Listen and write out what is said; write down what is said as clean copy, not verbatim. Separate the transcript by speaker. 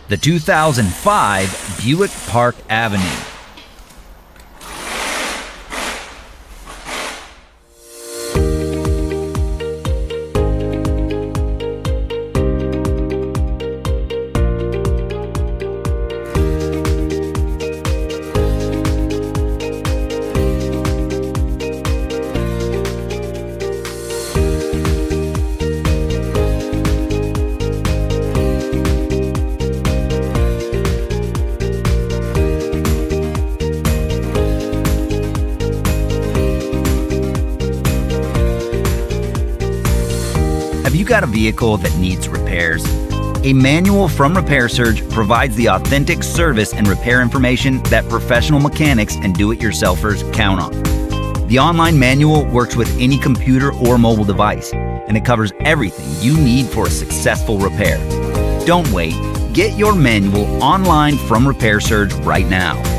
Speaker 1: the 2005 Buick Park Avenue. Have you got a vehicle that needs repairs? A manual from Repair Surge provides the authentic service and repair information that professional mechanics and do-it-yourselfers count on. The online manual works with any computer or mobile device, and it covers everything you need for a successful repair. Don't wait. Get your manual online from Repair Surge right now.